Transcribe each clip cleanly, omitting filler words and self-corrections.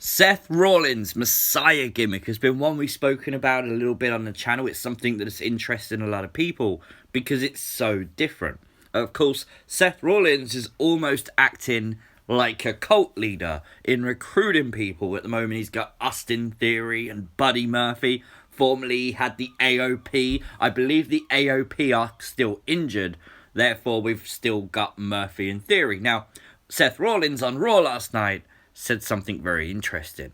Seth Rollins' Messiah gimmick has been one we've spoken about a little bit on the channel. It's something that is interesting a lot of people because it's so different. Of course, Seth Rollins is almost acting like a cult leader in recruiting people. At the moment, he's got Austin Theory and Buddy Murphy. Formerly, he had the AOP. I believe the AOP are still injured. Therefore, we've still got Murphy and Theory. Now, Seth Rollins on Raw last night said something very interesting.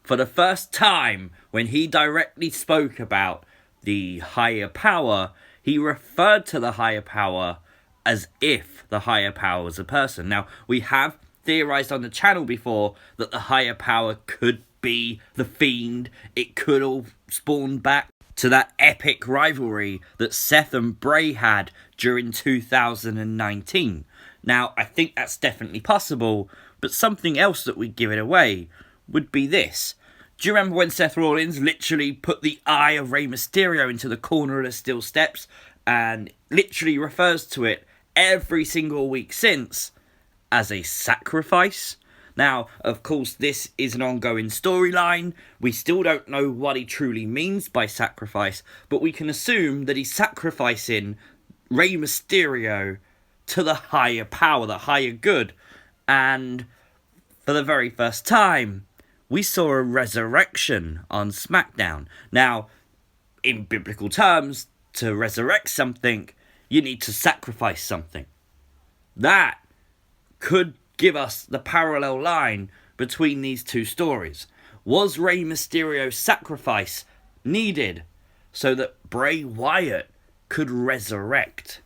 For the first time, when he directly spoke about the higher power, he referred to the higher power as if the higher power was a person. Now, we have theorized on the channel before that the higher power could be the Fiend. It could all spawn back to that epic rivalry that Seth and Bray had during 2019. Now, I think that's definitely possible, but something else that would give it away would be this. Do you remember when Seth Rollins literally put the eye of Rey Mysterio into the corner of the steel steps and literally refers to it every single week since as a sacrifice? Now, of course, this is an ongoing storyline. We still don't know what he truly means by sacrifice, but we can assume that he's sacrificing Rey Mysterio to the higher power, the higher good. And for the very first time, we saw a resurrection on SmackDown. Now, in biblical terms, to resurrect something, you need to sacrifice something. That could give us the parallel line between these two stories. Was Rey Mysterio's sacrifice needed so that Bray Wyatt could resurrect?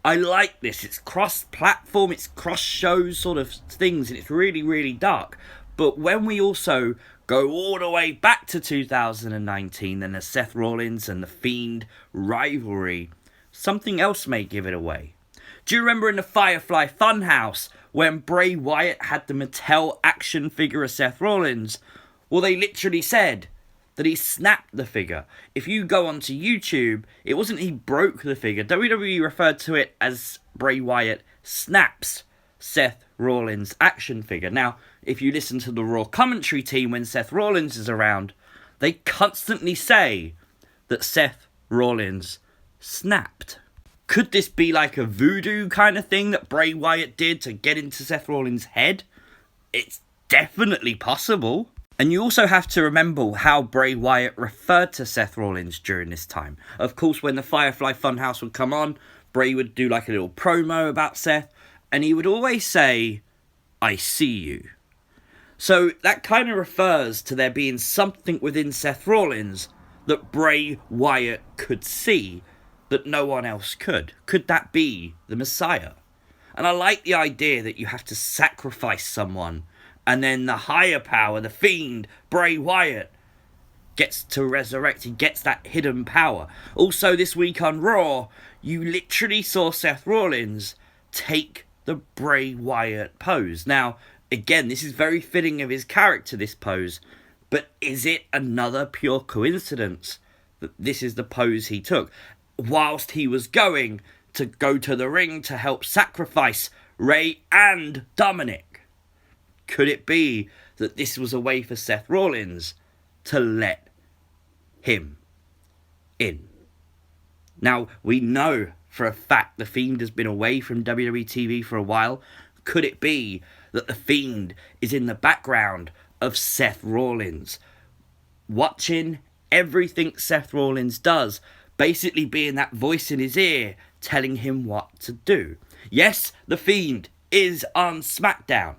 I like this. It's cross-platform, it's cross-show sort of things, and it's really, really dark. But when we also go all the way back to 2019 and the Seth Rollins and the Fiend rivalry, something else may give it away. Do you remember in the Firefly Funhouse when Bray Wyatt had the Mattel action figure of Seth Rollins? Well, they literally said that he snapped the figure. If you go onto YouTube, it wasn't he broke the figure. WWE referred to it as Bray Wyatt snaps Seth Rollins' action figure. Now, if you listen to the Raw commentary team when Seth Rollins is around, they constantly say that Seth Rollins snapped. Could this be like a voodoo kind of thing that Bray Wyatt did to get into Seth Rollins' head? It's definitely possible. And you also have to remember how Bray Wyatt referred to Seth Rollins during this time. Of course, when the Firefly Funhouse would come on, Bray would do like a little promo about Seth, and he would always say, "I see you." So that kind of refers to there being something within Seth Rollins that Bray Wyatt could see that no one else could. Could that be the Messiah? And I like the idea that you have to sacrifice someone, and then the higher power, the Fiend, Bray Wyatt, gets to resurrect. He gets that hidden power. Also, this week on Raw, you literally saw Seth Rollins take the Bray Wyatt pose. Now, again, this is very fitting of his character, this pose. But is it another pure coincidence that this is the pose he took whilst he was going to go to the ring to help sacrifice Rey and Dominic? Could it be that this was a way for Seth Rollins to let him in? Now, we know for a fact the Fiend has been away from WWE TV for a while. Could it be that the Fiend is in the background of Seth Rollins, watching everything Seth Rollins does, basically being that voice in his ear, telling him what to do? Yes, the Fiend is on SmackDown.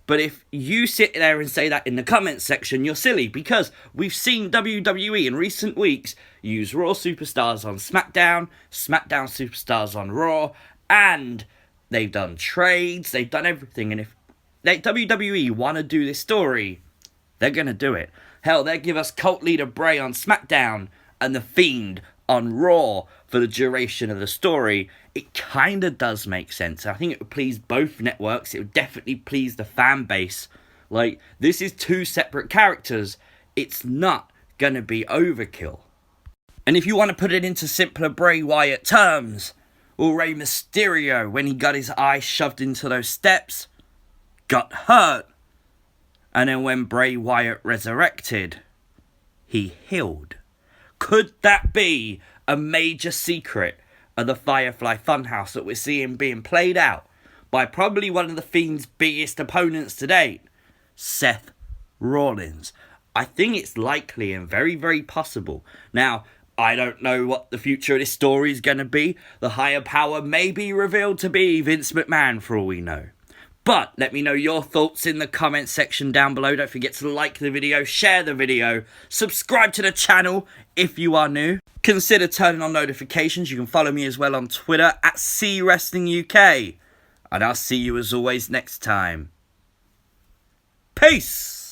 But if you sit there and say that in the comments section, you're silly, because we've seen WWE in recent weeks use Raw superstars on SmackDown, SmackDown superstars on Raw, and they've done trades, they've done everything. And if WWE want to do this story, they're going to do it. Hell, they'll give us cult leader Bray on SmackDown and the Fiend on Raw for the duration of the story. It kind of does make sense. I think it would please both networks. It would definitely please the fan base. Like, this is two separate characters. It's not going to be overkill. And if you want to put it into simpler Bray Wyatt terms, well, Rey Mysterio, when he got his eye shoved into those steps, got hurt And then when Bray Wyatt resurrected, he healed. Could that be a major secret of the Firefly Funhouse that we're seeing being played out by probably one of the Fiend's biggest opponents to date, Seth Rollins? I think it's likely and very, very possible. Now, I don't know what the future of this story is going to be. The higher power may be revealed to be Vince McMahon for all we know. But let me know your thoughts in the comment section down below. Don't forget to like the video, share the video, subscribe to the channel if you are new. Consider turning on notifications. You can follow me as well on Twitter at CWrestlingUK. And I'll see you as always next time. Peace!